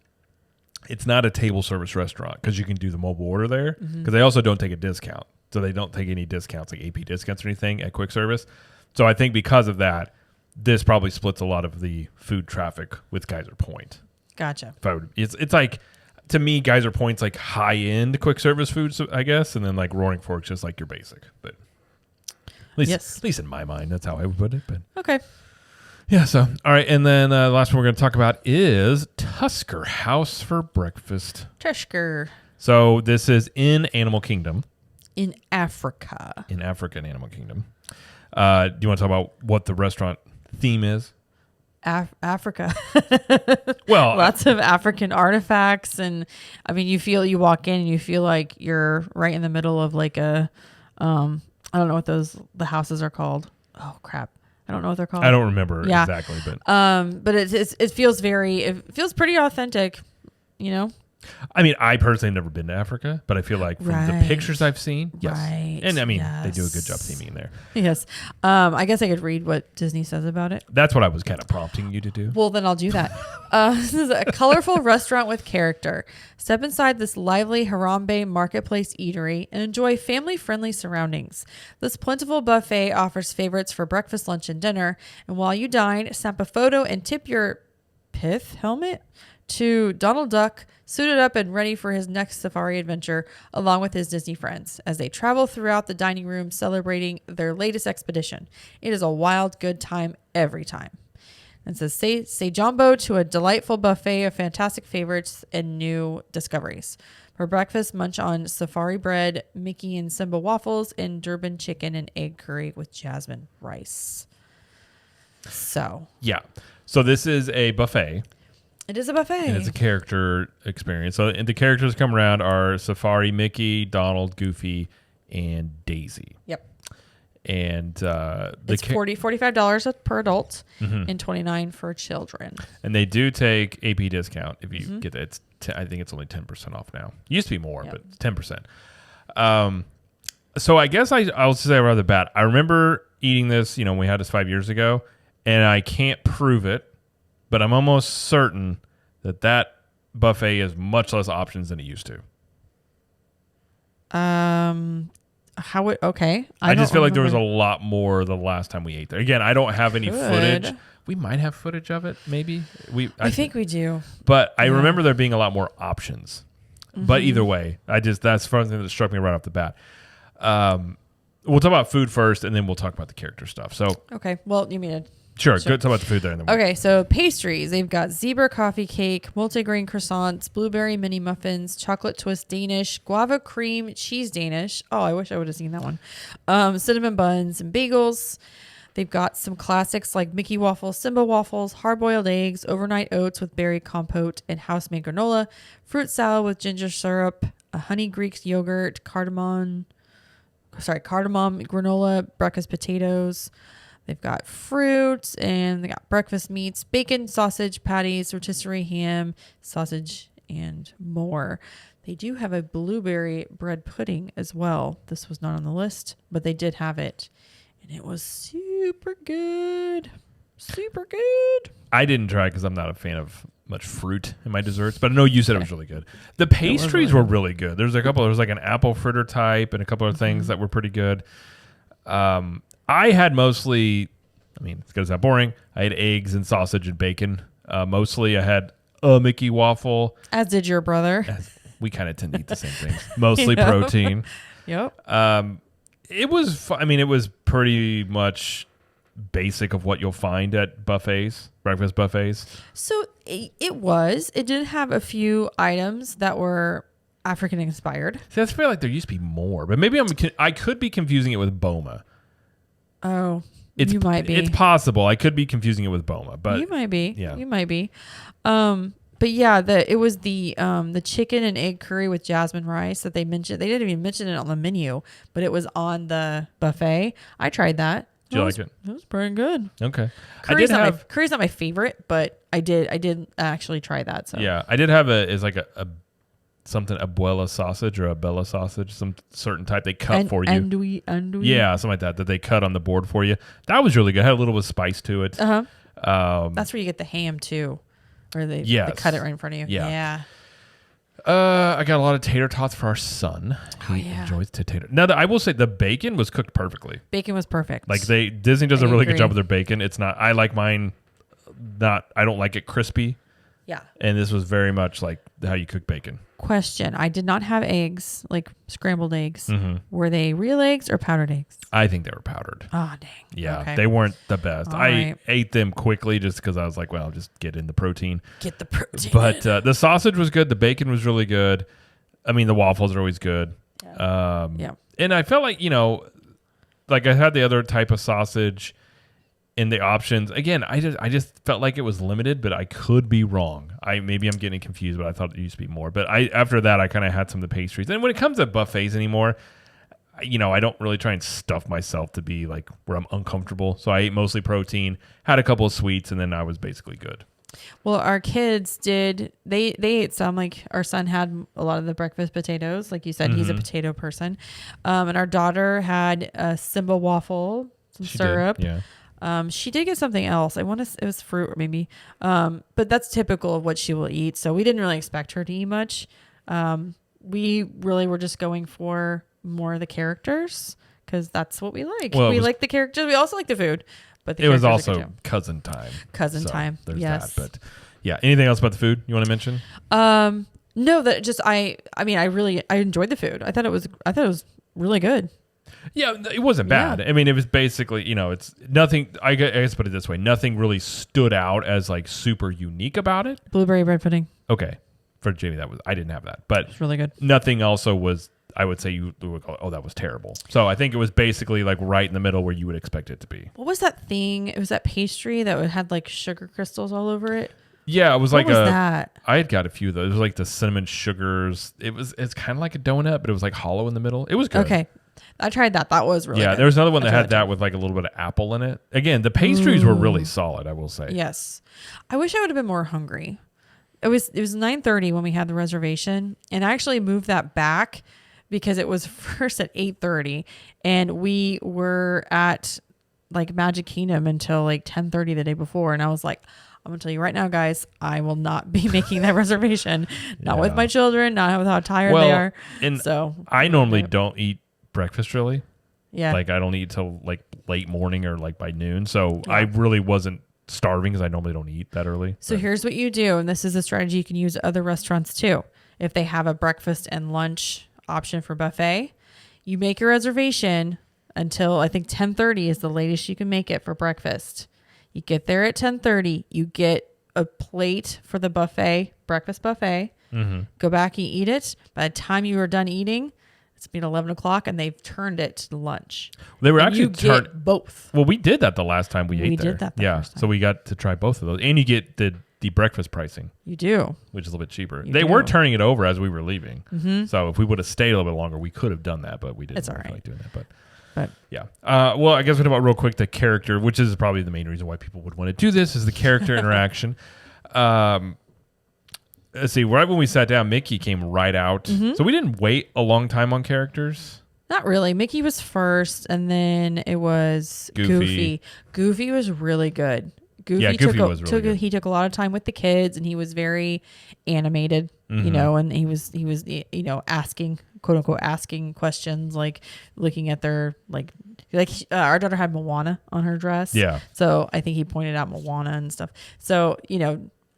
It's not a table service restaurant because you can do the mobile order there. Because they also don't take a discount, so they don't take any discounts like AP discounts or anything at quick service. So I think because of that, this probably splits a lot of the food traffic with Geyser Point. Gotcha. It's like to me, Geyser Point's like high end quick service foods, I guess, and then like Roaring Fork's just like your basic. But at least in my mind, that's how I would put it. But okay. Yeah. So all right, and then the last one we're going to talk about is Tusker House for breakfast. Tusker. So this is in Animal Kingdom. In Africa. In African Animal Kingdom. Do you want to talk about what the restaurant theme is? Africa. Well, lots of African artifacts, and I mean, you walk in and you feel like you're right in the middle of like a, I don't know what the houses are called. Oh crap, I don't know what they're called. I don't remember exactly, but it feels pretty authentic, you know. I mean, I personally have never been to Africa, but I feel like from the pictures I've seen, yes. Right. And I mean, they do a good job theming there. Yes. I guess I could read what Disney says about it. That's what I was kind of prompting you to do. Well, then I'll do that. This is a colorful restaurant with character. Step inside this lively Harambe marketplace eatery and enjoy family-friendly surroundings. This plentiful buffet offers favorites for breakfast, lunch, and dinner. And while you dine, snap a photo and tip your pith helmet to Donald Duck, suited up and ready for his next safari adventure, along with his Disney friends, as they travel throughout the dining room celebrating their latest expedition. It is a wild, good time every time. And says, say jumbo to a delightful buffet of fantastic favorites and new discoveries. For breakfast, munch on safari bread, Mickey and Simba waffles, and Durban chicken and egg curry with jasmine rice. So. Yeah. So this is a buffet. It is a buffet. And it's a character experience. So and the characters come around are Safari, Mickey, Donald, Goofy, and Daisy. Yep. And it's $45 per adult and $29 for children. And they do take AP discount if you get it. I think it's only 10% off now. It used to be more, but it's 10%. So I guess I'll say right off the bat, I remember eating this, when we had this 5 years ago, and I can't prove it, but I'm almost certain that buffet has much less options than it used to. Okay. I just feel like there was a lot more the last time we ate there. Again, I don't have any footage. We might have footage of it, maybe. I think we do. But I remember there being a lot more options. But either way, that's the first thing that struck me right off the bat. We'll talk about food first, and then we'll talk about the character stuff. So okay. Well, you mean it. Sure. Go talk about the food there. Okay, so pastries. They've got zebra coffee cake, multigrain croissants, blueberry mini muffins, chocolate twist Danish, guava cream cheese Danish. Oh, I wish I would have seen that one. Cinnamon buns and bagels. They've got some classics like Mickey waffles, Simba waffles, hard-boiled eggs, overnight oats with berry compote, and house-made granola, fruit salad with ginger syrup, a honey Greek yogurt, cardamom granola, breakfast potatoes. They've got fruit, and they got breakfast meats, bacon, sausage, patties, rotisserie ham, sausage, and more. They do have a blueberry bread pudding as well. This was not on the list, but they did have it, and it was super good. Super good. I didn't try because I'm not a fan of much fruit in my desserts, but I know you said it was really good. The pastries were really good. There's like an apple fritter type and a couple of things that were pretty good. I had mostly, it's going to sound boring. I had eggs and sausage and bacon. Mostly I had a Mickey waffle. As did your brother. We kind of tend to eat the same things. Mostly protein. Yep. It was, it was pretty much basic of what you'll find at buffets, breakfast buffets. So it did have a few items that were African inspired. See, I feel like there used to be more, but maybe I could be confusing it with Boma. Oh, you might be. It's possible. I could be confusing it with Boma, but you might be. Yeah, you might be. But yeah, it was the chicken and egg curry with jasmine rice that they mentioned. They didn't even mention it on the menu, but it was on the buffet. I tried that. Did you like it? It was pretty good. Okay. Curry's not my favorite, but I did actually try that. So yeah, I did have a something abuela sausage or a bella sausage, some certain type they cut for you. Andouille. Yeah, something like that they cut on the board for you. That was really good. Had a little bit of spice to it. That's where you get the ham too, where they cut it right in front of you. Yeah. I got a lot of tater tots for our son. He enjoys tater. Now, I will say the bacon was cooked perfectly. Bacon was perfect. Like Disney does a really good job with their bacon. It's not. I like mine. I don't like it crispy. Yeah. And this was very much like how you cook bacon. Question. I did not have eggs, like scrambled eggs. Mm-hmm. Were they real eggs or powdered eggs? I think they were powdered. Oh, dang. Yeah, okay. they weren't the best. All I right. ate them quickly just because I was like, well, I'll just get in the protein. Get the protein. But the sausage was good. The bacon was really good. I mean, the waffles are always good. Yeah. And I felt like, like I had the other type of sausage in the options. Again, I just felt like it was limited, but I could be wrong. Maybe I'm getting confused, but I thought it used to be more. But after that, I kind of had some of the pastries. And when it comes to buffets anymore, I don't really try and stuff myself to be like where I'm uncomfortable. So I ate mostly protein, had a couple of sweets, and then I was basically good. Well, our kids they ate some, like our son had a lot of the breakfast potatoes. Like you said, he's a potato person. And our daughter had a Simba waffle, some syrup. Did, yeah. She did get something else. It was fruit or maybe. But that's typical of what she will eat. So we didn't really expect her to eat much. We really were just going for more of the characters because that's what we like. Well, we like the characters. We also like the food. But it was also cousin time. Cousin time. There's yes. that. But yeah, anything else about the food you want to mention? No, that just I enjoyed the food. I thought it was really good. Yeah, it wasn't bad. Yeah. I mean, it was basically, it's nothing. I guess put it this way: nothing really stood out as like super unique about it. Blueberry bread pudding. Okay, for Jamie, I didn't have that, but it's really good. Nothing also was. I would say you would call it, oh, that was terrible. So I think it was basically like right in the middle where you would expect it to be. What was that thing? It was that pastry that had like sugar crystals all over it. Yeah, it was what like was that? I had got a few of those. It was like the cinnamon sugars. It's kind of like a donut, but it was like hollow in the middle. It was good. Okay. I tried that. That was really good. There was another one that had that with like a little bit of apple in it. Again, the pastries were really solid, I will say. Yes. I wish I would have been more hungry. It was 9:30 when we had the reservation, and I actually moved that back because it was first at 8:30 and we were at like Magic Kingdom until like 10:30 the day before. And I was like, I'm gonna tell you right now, guys, I will not be making that reservation. Not with my children, not with how tired they are. And so I normally don't eat breakfast really. Yeah. Like I don't eat till like late morning or like by noon. So I really wasn't starving because I normally don't eat that early. So here's what you do. And this is a strategy you can use at other restaurants too. If they have a breakfast and lunch option for buffet, you make your reservation until I think 10:30 is the latest you can make it for breakfast. You get there at 10:30, you get a plate for the breakfast buffet, go back and eat it. By the time you are done eating, it's been 11 o'clock and they've turned it to lunch. They were and actually get both. Well, we did that the last time we ate there. We did that the first time. So we got to try both of those. And you get the breakfast pricing. You do. Which is a little bit cheaper. You they do. were turning it over as we were leaving. So if we would have stayed a little bit longer, we could have done that, but we didn't. It's all right. Like doing that, but yeah. Well, I guess we'll talk about real quick the character, which is probably the main reason why people would want to do this, is the character interaction. Let's see. Right when we sat down, Mickey came right out. So we didn't wait a long time on characters. Not really. Mickey was first, and then it was Goofy. Goofy was really good. Goofy was really good. He took a lot of time with the kids, and he was very animated, and he was asking, quote unquote, asking questions, like looking at their like our daughter had Moana on her dress. Yeah. So I think he pointed out Moana and stuff. So,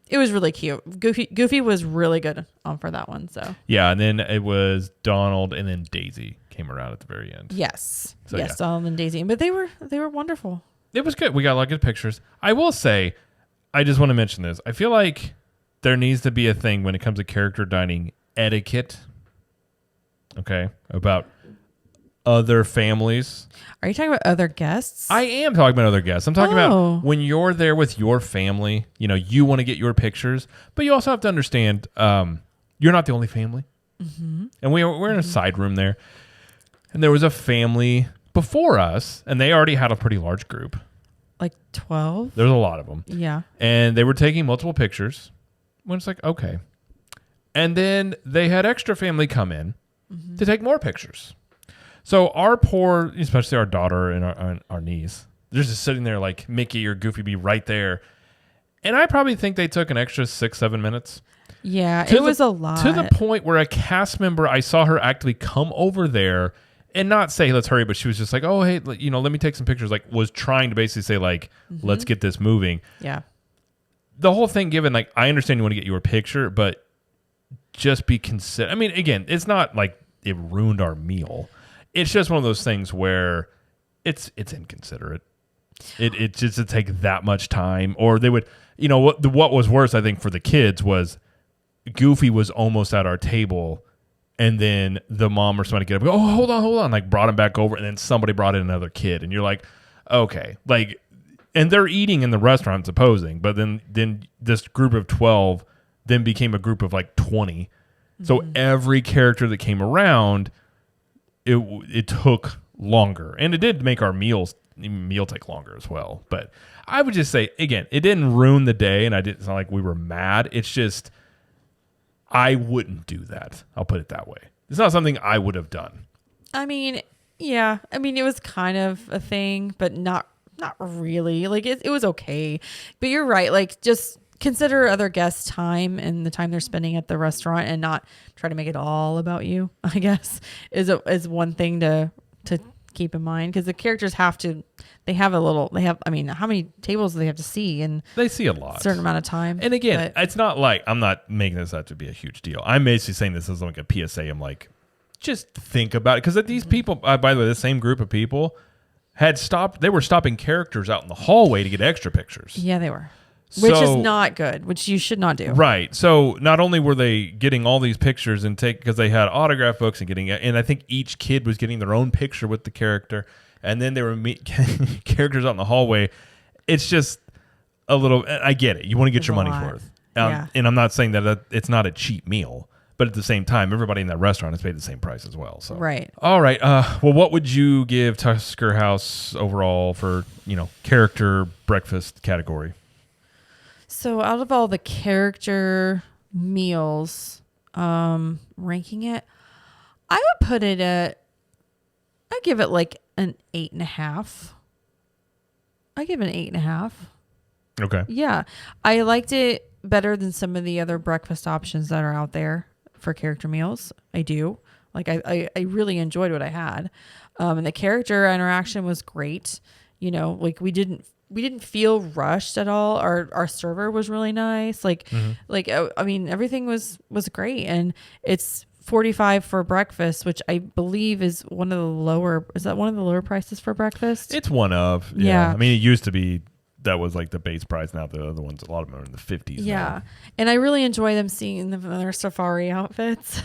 it was really cute. Goofy was really good for that one. So yeah, and then it was Donald, and then Daisy came around at the very end. Yes, so, yes, Donald and Daisy, but they were wonderful. It was good. We got a lot of good pictures. I will say, I just want to mention this. I feel like there needs to be a thing when it comes to character dining etiquette. Okay, about other families. Are you talking about other guests? I am talking about other guests. I'm talking about when you're there with your family, you want to get your pictures, but you also have to understand you're not the only family. And we're in a side room there. And there was a family before us, and they already had a pretty large group. Like 12? There's a lot of them. Yeah. And they were taking multiple pictures. When it's like, okay. And then they had extra family come in to take more pictures. So our poor, especially our daughter and our niece, they're just sitting there like Mickey or Goofy be right there. And I probably think they took an extra 6-7 minutes. Yeah, it was a lot. To the point where a cast member, I saw her actually come over there and not say, let's hurry, but she was just like, oh, hey, let me take some pictures. Like, was trying to basically say, like, let's get this moving. Yeah. the whole thing, given, like, I understand you want to get your picture, but just be considerate. I mean, again, it's not like it ruined our meal. It's just one of those things where it's inconsiderate. It just to take that much time, or they would, what was worse, I think, for the kids was Goofy was almost at our table, and then the mom or somebody get up and go, oh, hold on, like brought him back over, and then somebody brought in another kid, and you're like, okay, like, and they're eating in the restaurant, supposing, but then this group of 12 then became a group of like 20. So every character that came around, it took longer, and it did make our meal take longer as well. But I would just say, again, it didn't ruin the day, and it's not like we were mad. It's just, I wouldn't do that. I'll put it that way. It's not something I would have done. I mean, yeah. I mean, it was kind of a thing, but not really. Like, it was okay. But you're right. Like, just consider other guests' time and the time they're spending at the restaurant, and not try to make it all about you, I guess, is one thing to keep in mind, because the characters how many tables do they have to see? And they see a lot, certain amount of time. And again, it's not like, I'm not making this out to be a huge deal. I'm basically saying this as like a PSA. I'm like, just think about it, because these people, by the way, the same group of people they were stopping characters out in the hallway to get extra pictures. Yeah, they were. Which is not good, which you should not do. Right. So not only were they getting all these pictures because they had autograph books and I think each kid was getting their own picture with the character, and then they were characters out in the hallway. It's just a little, I get it. You want to get your money's worth. Yeah. And I'm not saying that it's not a cheap meal, but at the same time, everybody in that restaurant has paid the same price as well. So right. All right. Well, what would you give Tusker House overall for, character breakfast category? So out of all the character meals, ranking it, I would put it I'd give it like an 8.5. I give it an 8.5. Okay. Yeah. I liked it better than some of the other breakfast options that are out there for character meals. I do. Like, I really enjoyed what I had. And the character interaction was great. Like, we didn't feel rushed at all. Our server was really nice. Like, I mean, everything was great. And it's $45 for breakfast, which I believe is one of the lower prices for breakfast? It's one of. Yeah. I mean, it used to be, that was like the base price. Now the other ones, a lot of them are in the 50s. Yeah. Now. And I really enjoy them seeing them in their safari outfits.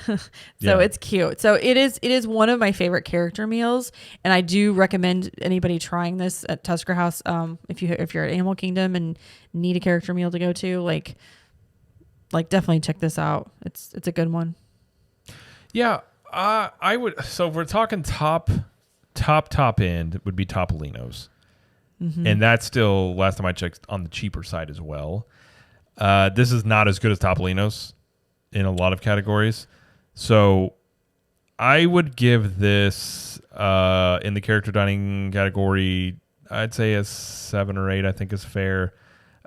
It's cute. So it is one of my favorite character meals. And I do recommend anybody trying this at Tusker House. If you're at Animal Kingdom and need a character meal to go to, like definitely check this out. It's a good one. Yeah. I would, so if we're talking top end, it would be Topolino's. Mm-hmm. And that's still, last time I checked, on the cheaper side as well. This is not as good as Topolino's in a lot of categories. So I would give this, in the character dining category, I'd say a 7 or 8, I think is fair.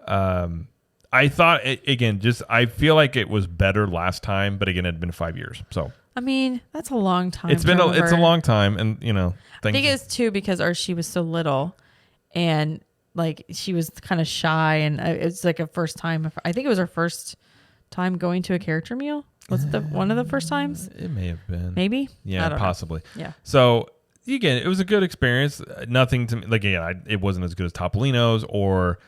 I thought, I feel like it was better last time, but again, it had been 5 years. So I mean, that's a long time. It's a long time, and I think it's too because Archie was so little. And like, she was kind of shy, and it's like a first time. I think it was her first time going to a character meal. Was it one of the first times? It may have been. Maybe. Yeah, possibly. Know. Yeah. So again, it was a good experience. Nothing to me, like, it wasn't as good as Topolino's, or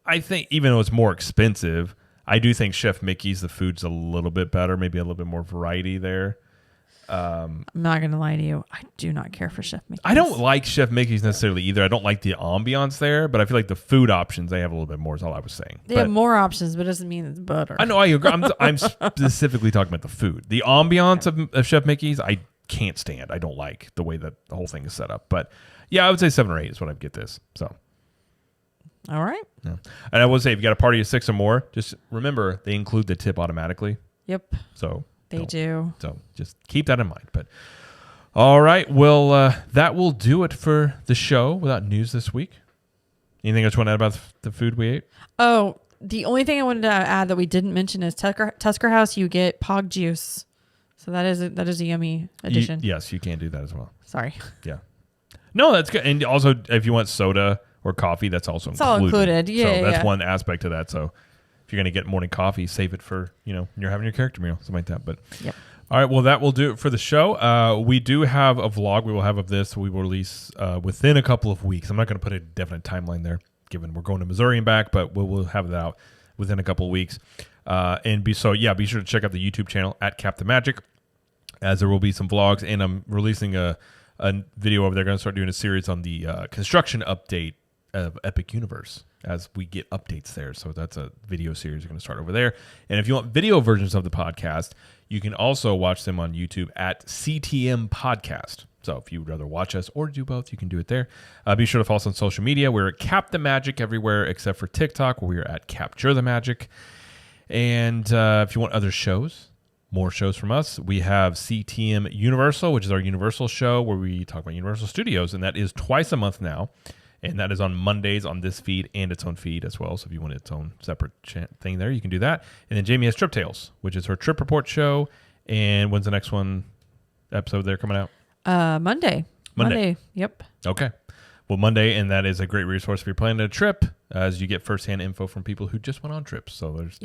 I think even though it's more expensive, I do think Chef Mickey's, the food's a little bit better, maybe a little bit more variety there. I'm not gonna lie to you, I do not care for Chef Mickey's. I don't like Chef Mickey's necessarily either. I don't like the ambiance there, but I feel like the food options they have a little bit more is all I was saying. They have more options, but it doesn't mean it's better. I know, I agree. I'm specifically talking about the food. The ambiance of Chef Mickey's, I can't stand. I don't like the way that the whole thing is set up. But yeah, I would say 7 or 8 is what I'd get this. So all right. Yeah. And I will say, if you got a party of 6 or more, just remember they include the tip automatically. Yep. So they do. So just keep that in mind. But all right, well, that will do it for the show without news this week. Anything else you want to add about the food we ate? Oh, the only thing I wanted to add that we didn't mention is Tusker House. You get Pog juice, so that is a yummy addition. Yes, you can do that as well. Sorry. Yeah. No, that's good. And also, if you want soda or coffee, that's also included. All included. Yeah. So that's one aspect to that. So you're going to get morning coffee, save it for, when you're having your character meal, something like that. But yep. All right, well, that will do it for the show. We do have a vlog we will have of this. We will release within a couple of weeks. I'm not going to put a definite timeline there, given we're going to Missouri and back, but we'll have that out within a couple of weeks. Be sure to check out the YouTube channel at Cap the Magic, as there will be some vlogs, and I'm releasing a video over there. Going to start doing a series on the construction update of Epic Universe as we get updates there. So that's a video series we're going to start over there. And if you want video versions of the podcast, you can also watch them on YouTube at CTM Podcast. So if you would rather watch us or do both, you can do it there. Be sure to follow us on social media. We're at Cap the Magic everywhere except for TikTok, where we're at Capture the Magic. And if you want other shows, more shows from us, we have CTM Universal, which is our Universal show where we talk about Universal Studios, and that is twice a month now. And that is on Mondays on this feed and its own feed as well. So if you want its own separate thing there, you can do that. And then Jamie has Trip Tales, which is her trip report show. And when's the next episode there coming out? Monday. Yep. Okay. Well, Monday, and that is a great resource if you're planning a trip, as you get firsthand info from people who just went on trips. So there's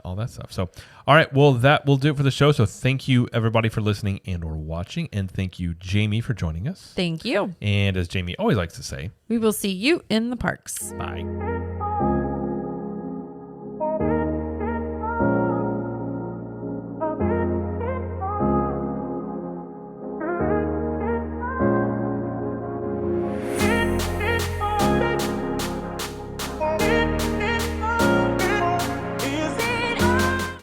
all that stuff. So, all right. Well, that will do it for the show. So thank you, everybody, for listening and or watching. And thank you, Jamie, for joining us. Thank you. And as Jamie always likes to say, we will see you in the parks. Bye.